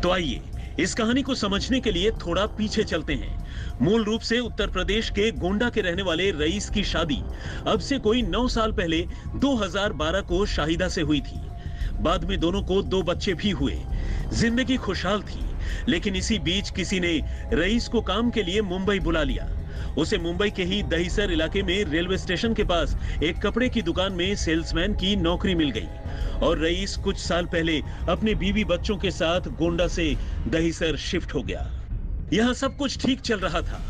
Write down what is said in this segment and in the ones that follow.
तो आइए इस कहानी को समझने के लिए थोड़ा पीछे चलते हैं। मूल रूप से उत्तर प्रदेश के गोंडा के रहने वाले रईस की शादी अब से कोई 9 साल पहले 2012 को शाहिदा से हुई थी। बाद में दोनों को 2 बच्चे भी हुए। जिंदगी खुशहाल थी, लेकिन इसी बीच किसी ने रईस को काम के लिए मुंबई बुला लिया। उसे मुंबई के ही दहिसर इलाके में रेलवे स्टेशन के पास एक कपड़े की दुकान में सेल्समैन की नौकरी मिल गई और रईस कुछ साल पहले अपने बीवी बच्चों के साथ गोंडा से दहिसर शिफ्ट हो गया। यहाँ सब कुछ ठीक चल रहा था,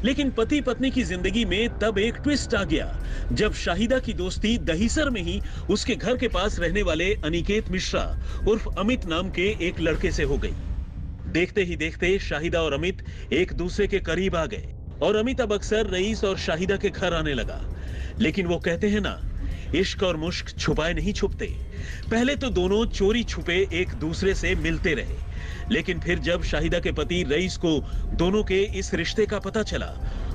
लेकिन पति पत्नी की जिंदगी में तब एक ट्विस्ट आ गया जब शाहिदा की दोस्ती दहिसर में ही उसके घर के पास रहने वाले अनिकेत मिश्रा उर्फ अमित नाम के एक लड़के से हो गई। देखते ही देखते शाहिदा और अमित एक दूसरे के करीब आ गए और अमित अब अक्सर रईस और शाहिदा के घर आने लगा। लेकिन वो कहते हैं ना, इश्क और मुश्क छुपाए नहीं छुपते। पहले तो दोनों चोरी छुपे एक दूसरे से मिलते रहे, लेकिन फिर जब शाहिदा के पति रईस को दोनों के इस रिश्ते का पता चला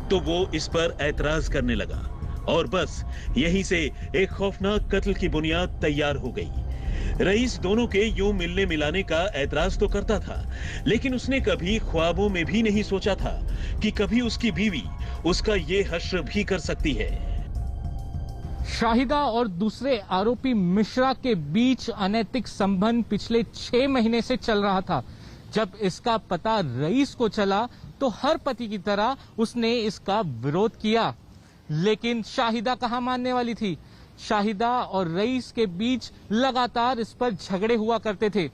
तो वो इस पर ऐतराज करने लगा और बस यहीं से एक खौफनाक कत्ल की बुनियाद तैयार हो गई। रईस दोनों के यूं मिलने मिलाने का ऐतराज तो करता था, लेकिन उसने कभी ख्वाबों में भी नहीं सोचा था कि कभी उसकी बीवी उसका ये हश्र भी कर सकती है। शाहिदा और दूसरे आरोपी मिश्रा के बीच अनैतिक संबंध पिछले 6 महीने से चल रहा था। जब इसका पता रईस को चला तो हर पति की तरह उसने इसका विरोध किया, लेकिन शाहिदा कहां मानने वाली थी। शाहिदा और रईस के बीच लगातार इस पर झगड़े हुआ करते थे,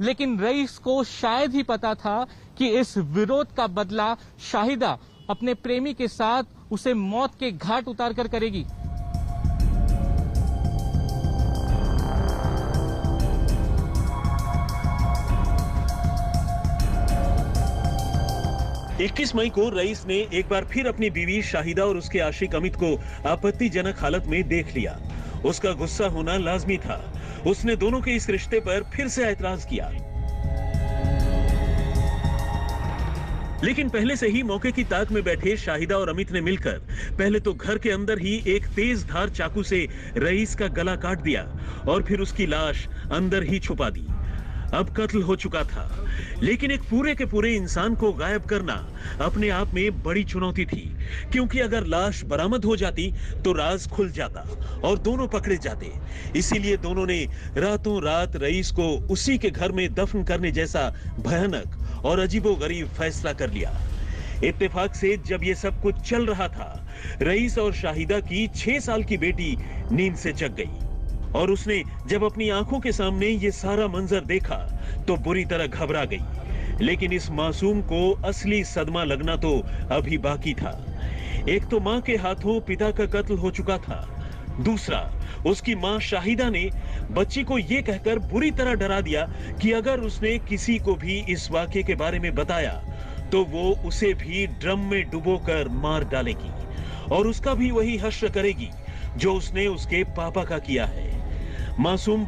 लेकिन रईस को शायद ही पता था कि इस विरोध का बदला शाहिदा अपने प्रेमी के साथ उसे मौत के घाट उतारकर करेगी। इक्कीस मई को रईस ने एक बार फिर अपनी बीवी शाहिदा और उसके आशिक अमित को आपत्तिजनक हालत में देख लिया। उसका गुस्सा होना लाजमी था। उसने दोनों के इस रिश्ते पर फिर से ऐतराज किया, लेकिन पहले से ही मौके की ताक में बैठे शाहिदा और अमित ने मिलकर पहले तो घर के अंदर ही एक तेज धार चाकू से रईस का गला काट दिया और फिर उसकी लाश अंदर ही छुपा दी। अब कत्ल हो चुका था, लेकिन एक पूरे के पूरे इंसान को गायब करना अपने आप में बड़ी चुनौती थी, क्योंकि अगर लाश बरामद हो जाती तो राज खुल जाता और दोनों पकड़े जाते। इसीलिए दोनों ने रातों रात रईस को उसी के घर में दफन करने जैसा भयानक और अजीबोगरीब फैसला कर लिया। इत्तेफाक से जब ये सब कुछ चल रहा था, रईस और शाहिदा की 6 साल की बेटी नींद से जग गई और उसने जब अपनी आंखों के सामने ये सारा मंजर देखा तो बुरी तरह घबरा गई। लेकिन इस मासूम को असली सदमा लगना तो अभी बाकी था। एक तो मां के हाथों पिता का कत्ल हो चुका था, दूसरा उसकी मां शाहिदा ने बच्ची को यह कहकर बुरी तरह डरा दिया कि अगर उसने किसी को भी इस वाकये के बारे में बताया तो वो उसे भी ड्रम में डुबोकर मार डालेगी और उसका भी वही हश्र करेगी जो उसने उसके पापा का किया है। मासूम